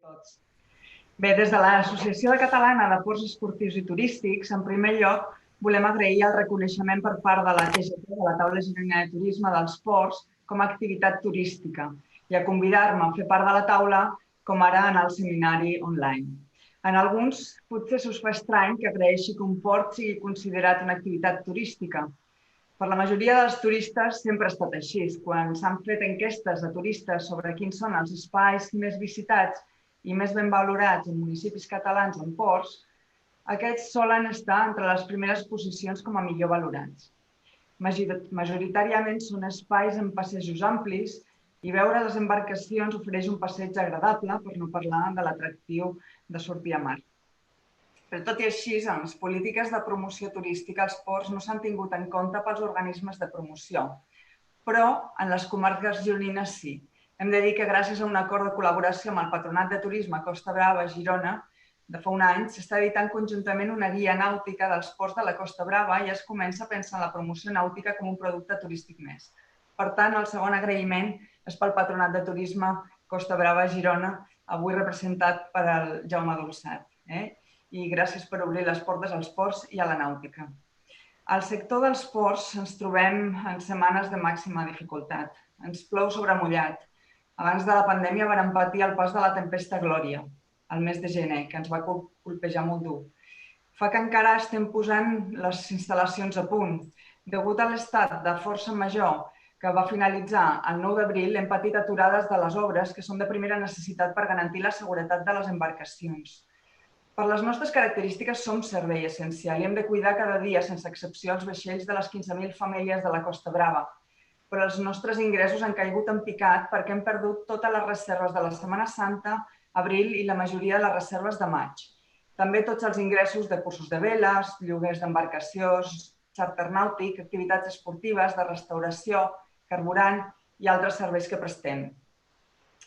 tots. Bé, des de l'Associació Catalana de Ports Esportius i Turístics, en primer lloc, volem agrair el reconeixement per part de la TGT, de la Taula Gironina de Turisme dels Ports, com a activitat turística i a convidar-me a fer part de la taula, com ara en el seminari online. En alguns, potser us fa estrany que agraeixi que un port sigui considerat una activitat turística. Per la majoria dels turistes sempre ha estat així. Quan s'han fet enquestes de turistes sobre quins són els espais més visitats i més ben valorats en municipis catalans en ports, aquests solen estar entre les primeres posicions com a millor valorats. Majoritàriament són espais amb passejos amplis i veure les embarcacions ofereix un passeig agradable, per no parlar de l'atractiu de sortir a mar. Però tot i així, en les polítiques de promoció turística, els ports no s'han tingut en compte pels organismes de promoció, però en les comarques gironines sí. Hem de dir que gràcies a un acord de col·laboració amb el Patronat de Turisme Costa Brava, Girona, de fa un any, s'està editant conjuntament una guia nàutica dels ports de la Costa Brava i es comença a pensar en la promoció nàutica com un producte turístic més. Per tant, el segon agraïment és pel Patronat de Turisme Costa Brava, Girona, avui representat per el Jaume Dolçat. I gràcies per obrir les portes als ports i a la nàutica. Al sector dels ports ens trobem en setmanes de màxima dificultat. Ens plou sobre mullat. Abans de la pandèmia vam patir el pas de la tempesta Glòria, al mes de gener, que ens va colpejar molt dur. Fa que encara estem posant les instal·lacions a punt. Degut a l'estat de força major que va finalitzar el 9 d'abril, hem patit aturades de les obres que són de primera necessitat per garantir la seguretat de les embarcacions. Per les nostres característiques som servei essencial i hem de cuidar cada dia, sense excepció, els vaixells de les 15.000 famílies de la Costa Brava. Però els nostres ingressos han caigut en picat perquè hem perdut totes les reserves de la Setmana Santa, abril i la majoria de les reserves de maig. També tots els ingressos de cursos de veles, lloguers d'embarcacions, xàrter nàutic, activitats esportives, de restauració, carburant i altres serveis que prestem.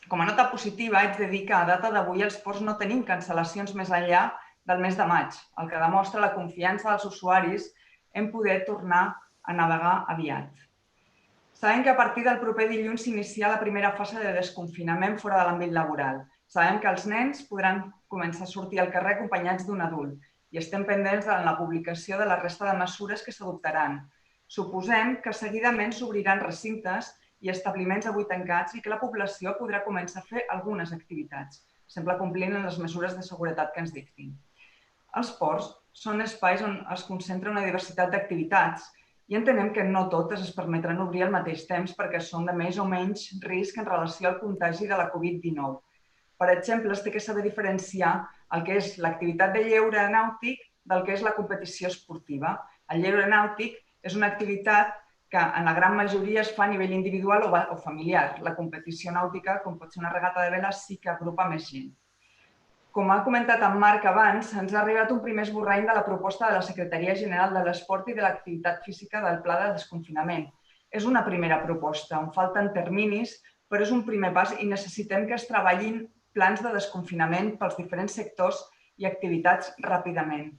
Com a nota positiva, haig de dir que a data d'avui els ports no tenim cancel·lacions més enllà del mes de maig, el que demostra la confiança dels usuaris en poder tornar a navegar aviat. Sabem que a partir del proper dilluns s'inicia la primera fase de desconfinament fora de l'àmbit laboral. Sabem que els nens podran començar a sortir al carrer acompanyats d'un adult i estem pendents de la publicació de la resta de mesures que s'adoptaran. Suposem que seguidament s'obriran recintes i establiments avui tancats i que la població podrà començar a fer algunes activitats, sempre complint les mesures de seguretat que ens dictin. Els ports són espais on es concentra una diversitat d'activitats i entenem que no totes es permetran obrir al mateix temps perquè són de més o menys risc en relació al contagi de la Covid-19. Per exemple, es té que saber diferenciar el que és l'activitat de lleure nàutic del que és la competició esportiva. El lleure nàutic és una activitat que en la gran majoria es fa a nivell individual o familiar. La competició nàutica, com pot ser una regata de veles, sí que agrupa més gent. Com ha comentat en Marc abans, ens ha arribat un primer esborrany de la proposta de la Secretaria General de l'Esport i de l'Activitat Física del Pla de Desconfinament. És una primera proposta, on falten terminis, però és un primer pas i necessitem que es treballin plans de desconfinament pels diferents sectors i activitats ràpidament.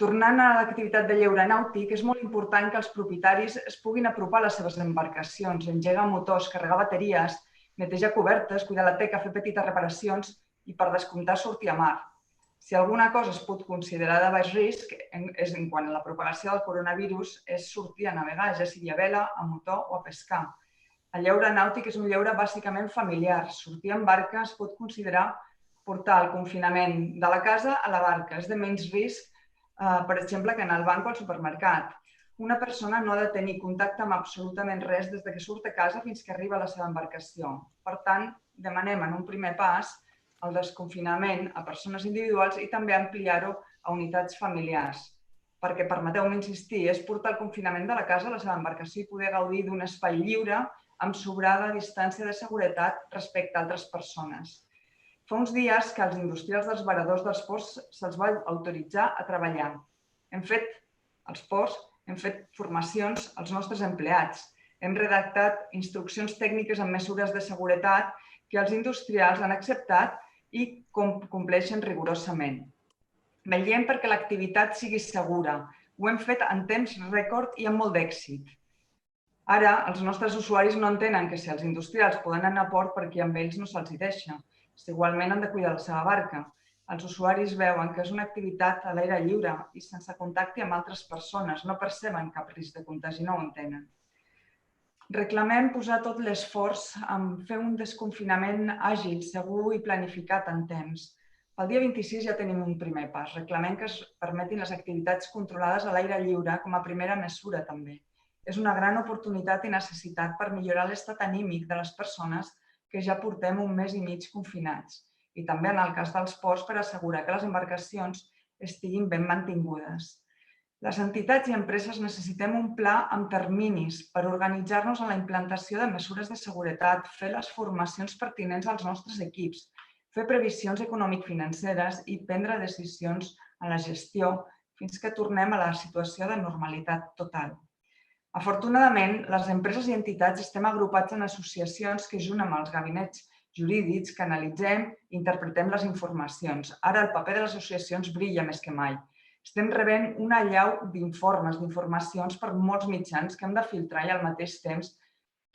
Tornant a l'activitat de lleure nàutic, és molt important que els propietaris es puguin apropar a les seves embarcacions, engegar motors, carregar bateries, netejar cobertes, cuidar la teca, fer petites reparacions i, per descomptar, sortir a mar. Si alguna cosa es pot considerar de baix risc, és en quant a la propagació del coronavirus, és sortir a navegar, ja sigui a vela, a motor o a pescar. El lleure nàutic és un lleure bàsicament familiar. Sortir en barca es pot considerar portar el confinament de la casa a la barca. És de menys risc, per exemple, que en el banc o al supermercat. Una persona no ha de tenir contacte amb absolutament res des que surt a casa fins que arriba a la seva embarcació. Per tant, demanem en un primer pas el desconfinament a persones individuals i també ampliar-ho a unitats familiars. Perquè, permeteu-me insistir, és portar el confinament de la casa a la seva embarcació i poder gaudir d'un espai lliure amb sobrada distància de seguretat respecte a altres persones. Fa uns dies que als industrials dels varadors dels ports se'ls va autoritzar a treballar. Els ports hem fet formacions als nostres empleats. Hem redactat instruccions tècniques amb mesures de seguretat que els industrials han acceptat i compleixen rigorosament. Vetllem perquè l'activitat sigui segura. Ho hem fet en temps rècord i amb molt d'èxit. Ara, els nostres usuaris no entenen que si els industrials poden anar a port, perquè amb ells no se'ls hi deixa. Igualment han de cuidar la seva barca. Els usuaris veuen que és una activitat a l'aire lliure i sense contacte amb altres persones, no perceben cap risc de contagi, no ho entenen. Reclamem posar tot l'esforç en fer un desconfinament àgil, segur i planificat en temps. Pel dia 26 ja tenim un primer pas. Reclamem que es permetin les activitats controlades a l'aire lliure com a primera mesura també. És una gran oportunitat i necessitat per millorar l'estat anímic de les persones que ja portem un mes i mig confinats i també en el cas dels ports per assegurar que les embarcacions estiguin ben mantingudes. Les entitats i empreses necessitem un pla amb terminis per organitzar-nos en la implantació de mesures de seguretat, fer les formacions pertinents als nostres equips, fer previsions econòmic-financeres i prendre decisions en la gestió fins que tornem a la situació de normalitat total. Afortunadament, les empreses i entitats estem agrupats en associacions que, junt amb els gabinets jurídics, que analitzem i interpretem les informacions. Ara el paper de les associacions brilla més que mai. Estem rebent una allau d'informes, d'informacions per molts mitjans que hem de filtrar i al mateix temps,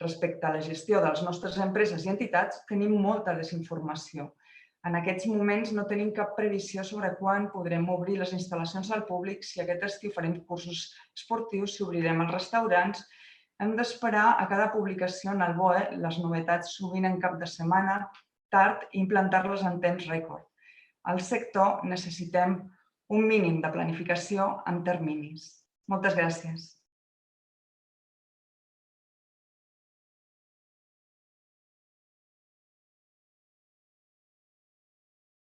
respecte a la gestió de les nostres empreses i entitats, tenim molta desinformació. En aquests moments no tenim cap previsió sobre quan podrem obrir les instal·lacions al públic, si aquest estiu farem cursos esportius, si obrirem els restaurants. Hem d'esperar a cada publicació en el BOE, les novetats sovint en cap de setmana, tard, i implantar-les en temps rècord. Al sector necessitem un mínim de planificació en terminis. Moltes gràcies.